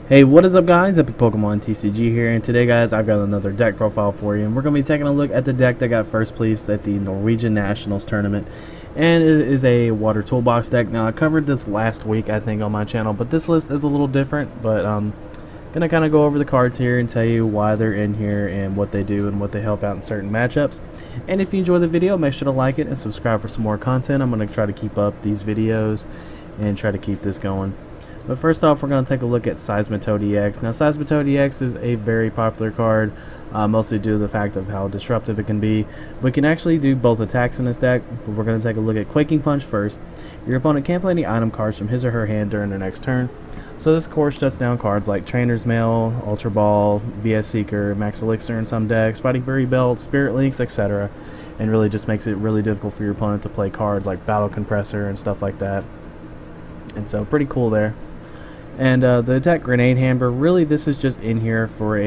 Hey, what is up guys? Epic Pokemon TCG here, and today guys I've got another deck profile for you, and we're going to be taking a look at the deck that got first place at the Norwegian Nationals tournament, and it is a Water Toolbox deck. Now I covered this last week I think on my channel, but this list is a little different, but I'm going to kind of go over the cards here and tell you why they're in here and what they do and what they help out in certain matchups. And if you enjoy the video, make sure to like it and subscribe for some more content. I'm going to try to keep up these videos and try to keep this going. But first off, we're going to take a look at Seismitoad Dx. Now, Seismitoad Dx is a very popular card, mostly due to the fact of how disruptive it can be. We can actually do both attacks in this deck, but we're going to take a look at Quaking Punch first. Your opponent can't play any item cards from his or her hand during their next turn. So this course shuts down cards like Trainer's Mail, Ultra Ball, VS Seeker, Max Elixir in some decks, Fighting Fairy Belt, Spirit Links, etc. And really just makes it really difficult for your opponent to play cards like Battle Compressor and stuff like that. And so pretty cool there. And the attack Grenade Hammer, really this is just in here for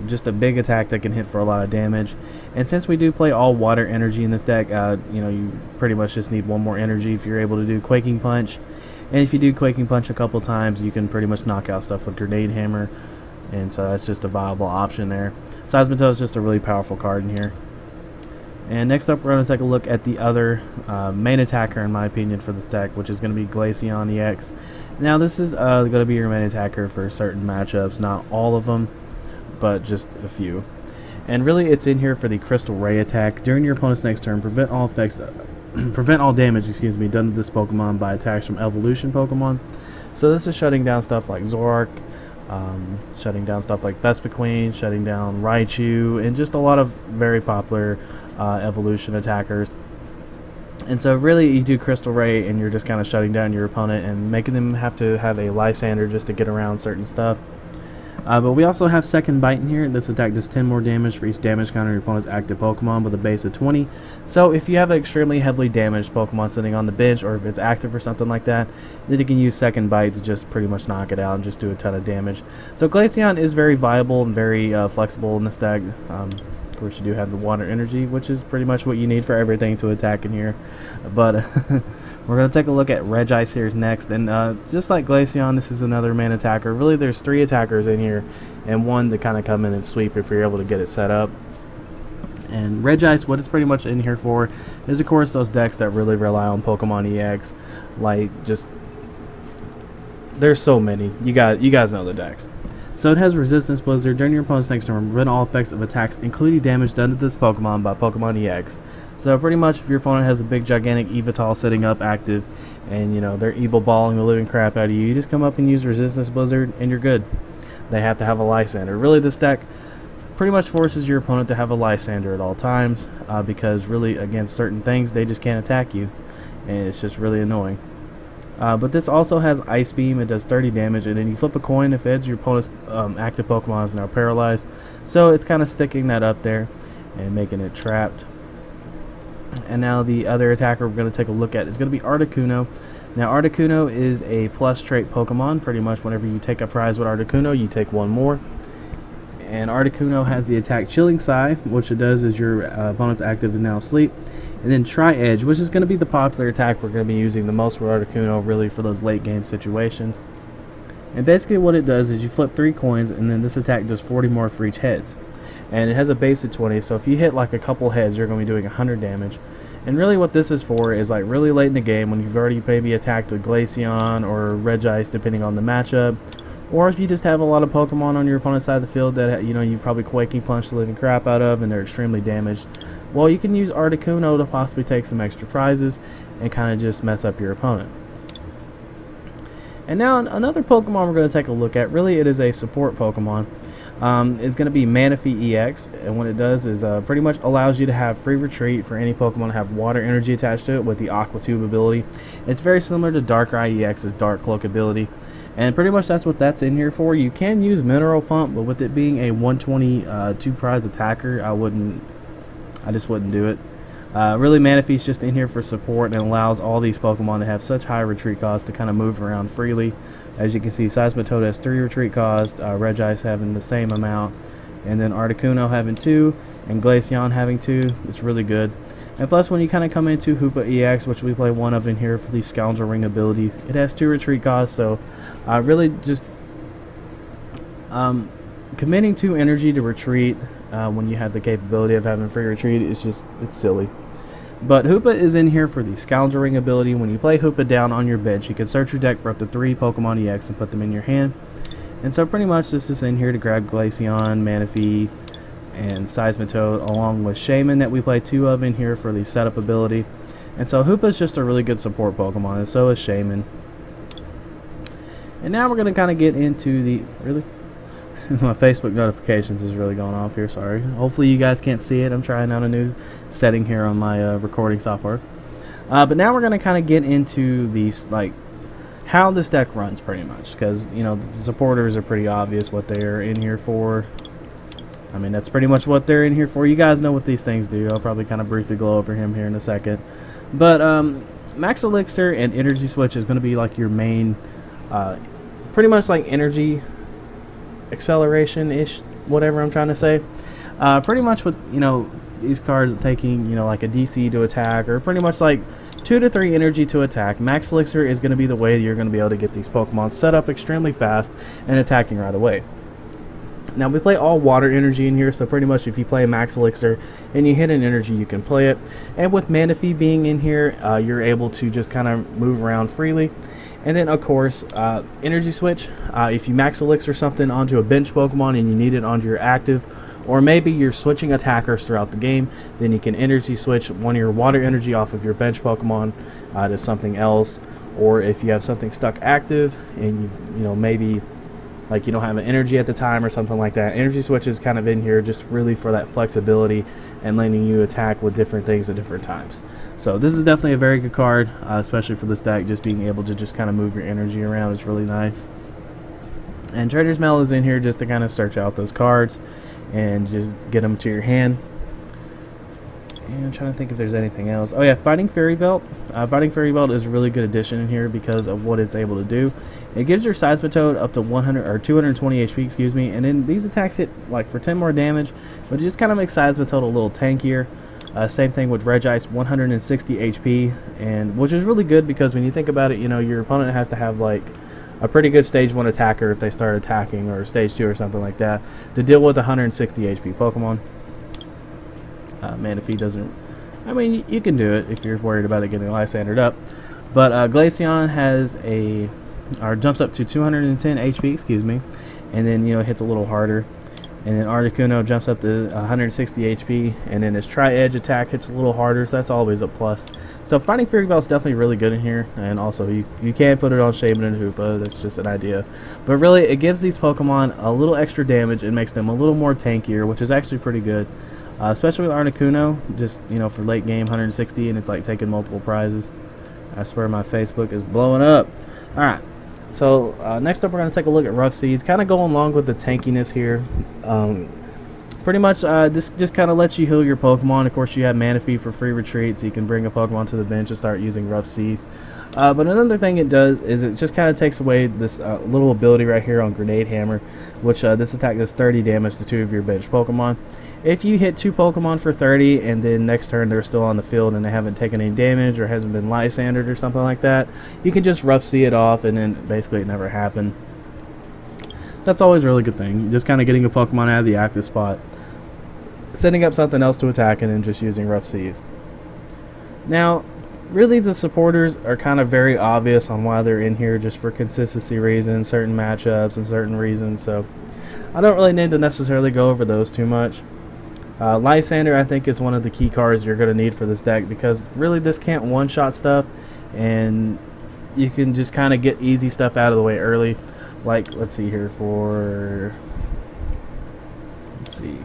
just a big attack that can hit for a lot of damage. And since we do play all water energy in this deck, you pretty much just need one more energy if you're able to do Quaking Punch. And if you do Quaking Punch a couple times, you can pretty much knock out stuff with Grenade Hammer. And so that's just a viable option there. Seismitoad is just a really powerful card in here. And next up, we're going to take a look at the other main attacker, in my opinion, for this deck, which is going to be Glaceon EX. Now, this is going to be your main attacker for certain matchups, not all of them, but just a few. And really, it's in here for the Crystal Ray attack. During your opponent's next turn, prevent all damage, done to this Pokemon by attacks from Evolution Pokemon. So this is shutting down stuff like Zoroark, shutting down stuff like Vespiquen, shutting down Raichu, and just a lot of very popular evolution attackers. And so really you do Crystal Ray and you're just kind of shutting down your opponent and making them have to have a Lysander just to get around certain stuff. But we also have Second Bite in here. This attack does 10 more damage for each damage counter your opponent's active Pokemon with a base of 20. So if you have an extremely heavily damaged Pokemon sitting on the bench, or if it's active or something like that, then you can use Second Bite to just pretty much knock it out and just do a ton of damage. So Glaceon is very viable and very flexible in this deck. Of course, you do have the water energy, which is pretty much what you need for everything to attack in here. But we're going to take a look at Regice here next. And just like Glaceon, this is another main attacker. Really, there's 3 attackers in here, and one to kind of come in and sweep if you're able to get it set up. And Regice, what it's pretty much in here for is, of course, those decks that really rely on Pokemon EX. Like, just, there's so many. You guys know the decks. So it has Resistance Blizzard. During your opponent's next turn, prevent all effects of attacks, including damage done to this Pokemon by Pokemon EX. So pretty much if your opponent has a big gigantic Evital sitting up active, and they're evil balling the living crap out of you, you just come up and use Resistance Blizzard and you're good. They have to have a Lysander. Really, this deck pretty much forces your opponent to have a Lysander at all times, because really against certain things they just can't attack you, and it's just really annoying. But this also has Ice Beam. It does 30 damage, and then you flip a coin if your opponent's active Pokemon is now paralyzed. So it's kind of sticking that up there and making it trapped. And now the other attacker we're going to take a look at is going to be Articuno. Now Articuno is a plus trait Pokemon. Pretty much whenever you take a prize with Articuno, you take one more. And Articuno has the attack Chilling Sigh, which it does is your opponent's active is now asleep. And then Tri-Edge, which is going to be the popular attack we're going to be using the most with Articuno, really for those late game situations. And basically what it does is you flip 3 coins, and then this attack does 40 more for each heads. And it has a base of 20, so if you hit like a couple heads, you're going to be doing 100 damage. And really what this is for is like really late in the game when you've already maybe attacked with Glaceon or Regice, depending on the matchup. Or if you just have a lot of Pokemon on your opponent's side of the field that you probably Quaking Punch the living crap out of and they're extremely damaged. Well, you can use Articuno to possibly take some extra prizes and kind of just mess up your opponent. And now another Pokemon we're going to take a look at, really it is a support Pokemon. It's going to be Manaphy X, and what it does is pretty much allows you to have free retreat for any Pokemon to have water energy attached to it with the Aqua Tube ability. It's very similar to Darkrai EX's Dark Cloak ability. And pretty much that's what that's in here for. You can use Mineral Pump, but with it being a 122 prize attacker, I just wouldn't do it. Really, Manaphy's just in here for support and allows all these Pokemon to have such high retreat costs to kind of move around freely. As you can see, Seismitoad has 3 retreat costs, Regice having the same amount, and then Articuno having 2, and Glaceon having 2. It's really good. And plus, when you kind of come into Hoopa EX, which we play one of in here for the Scoundrel Ring ability, it has 2 retreat costs, so really just Committing 2 energy to retreat when you have the capability of having free retreat is just, it's silly. But Hoopa is in here for the Scoundrelling ability. When you play Hoopa down on your bench, you can search your deck for up to 3 Pokemon EX and put them in your hand. And so pretty much this is in here to grab Glaceon, Manaphy, and Seismitoad, along with Shaman that we play 2 of in here for the setup ability. And so Hoopa is just a really good support Pokemon, and so is Shaman. And now we're going to kind of get into the... Really? My Facebook notifications is really going off here, sorry. Hopefully you guys can't see it. I'm trying out a new setting here on my recording software. But now we're going to kind of get into these, like, how this deck runs pretty much. Because, you know, the supporters are pretty obvious what they're in here for. I mean, that's pretty much what they're in here for. You guys know what these things do. I'll probably kind of briefly go over him here in a second. But Max Elixir and Energy Switch is going to be like your main, pretty much like energy acceleration-ish, whatever I'm trying to say. Pretty much with, you know, these cards taking, you know, like a DC to attack, or pretty much like 2 to 3 energy to attack. Max Elixir is going to be the way you're going to be able to get these Pokemon set up extremely fast and attacking right away. Now we play all water energy in here, so pretty much if you play Max Elixir and you hit an energy, you can play it. And with Manaphy being in here, you're able to just kind of move around freely. And then, of course, Energy Switch. If you Max Elixir something onto a bench Pokemon and you need it onto your active, or maybe you're switching attackers throughout the game, then you can Energy Switch one of your water energy off of your bench Pokemon to something else. Or if you have something stuck active and you know, maybe like you don't have an energy at the time or something like that, Energy Switch is kind of in here just really for that flexibility and letting you attack with different things at different times. So this is definitely a very good card, especially for this deck. Just being able to just kind of move your energy around is really nice. And Trader's Mail is in here just to kind of search out those cards and just get them to your hand. And I'm trying to think if there's anything else. Oh yeah, Fighting Fairy Belt. Fighting Fairy Belt is a really good addition in here because of what it's able to do. It gives your Seismitoad up to 100 or 220 HP, excuse me, and then these attacks hit like for 10 more damage, but it just kind of makes Seismitoad a little tankier. Same thing with Regice, 160 HP, and which is really good because when you think about it, you know, your opponent has to have like a pretty good stage 1 attacker if they start attacking, or stage 2 or something like that, to deal with 160 HP Pokemon. Manaphy doesn't, I mean, you can do it if you're worried about it getting Lysandered up. But Glaceon has or jumps up to 210 HP, excuse me, and then, you know, hits a little harder. And then Articuno jumps up to 160 HP, and then his Tri-Edge attack hits a little harder, so that's always a plus. So Fighting Fairy Belt is definitely really good in here, and also you can put it on Shaman and Hoopa, that's just an idea. But really, it gives these Pokemon a little extra damage and makes them a little more tankier, which is actually pretty good. Especially with Articuno, just, you know, for late game, 160, and it's like taking multiple prizes. I swear my Facebook is blowing up. Alright, so next up we're going to take a look at Rough Seeds, kind of going along with the tankiness here. Pretty much this just kind of lets you heal your Pokemon. Of course, you have Manaphy for free retreat, so you can bring a Pokemon to the bench and start using Rough Seeds. But another thing it does is it just kind of takes away this little ability right here on Grenade Hammer, which this attack does 30 damage to 2 of your bench Pokemon. If you hit 2 Pokemon for 30 and then next turn they're still on the field and they haven't taken any damage or hasn't been Lysandered or something like that, you can just Rough Sea it off and then basically it never happened. That's always a really good thing, just kind of getting a Pokemon out of the active spot, setting up something else to attack, and then just using Rough Seas. Now, really the supporters are kind of very obvious on why they're in here, just for consistency reasons, certain matchups and certain reasons, so I don't really need to necessarily go over those too much. Lysander, I think, is one of the key cards you're going to need for this deck, because really this can't one-shot stuff, and you can just kind of get easy stuff out of the way early. Like, let's see here let's see.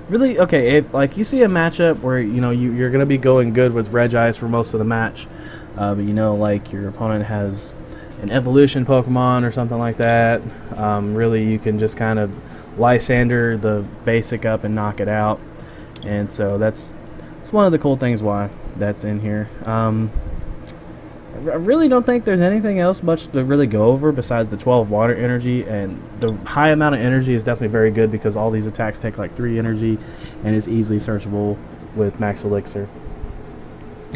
Really, okay, if like you see a matchup where, you know, you're going to be going good with Regice for most of the match, but you know, like your opponent has an evolution Pokemon or something like that, really you can just kind of Lysander the basic up and knock it out. And so that's one of the cool things why that's in here. I really don't think there's anything else much to really go over besides the 12 water energy, and the high amount of energy is definitely very good because all these attacks take like 3 energy and is easily searchable with Max Elixir.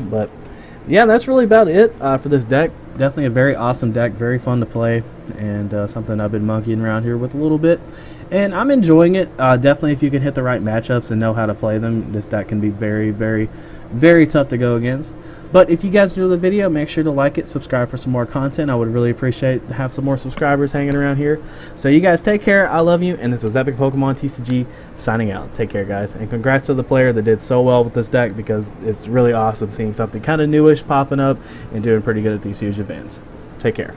But yeah, that's really about it for this deck. Definitely a very awesome deck, very fun to play. and something I've been monkeying around here with a little bit, and I'm enjoying it. Definitely, if you can hit the right matchups and know how to play them, this deck can be very, very, very tough to go against. But if you guys enjoy the video, make sure to like it, subscribe for some more content. I would really appreciate to have some more subscribers hanging around here. So you guys take care. I love you, and this is Epic Pokemon TCG signing out. Take care, guys, and congrats to the player that did so well with this deck, because it's really awesome seeing something kind of newish popping up and doing pretty good at these huge events. Take care.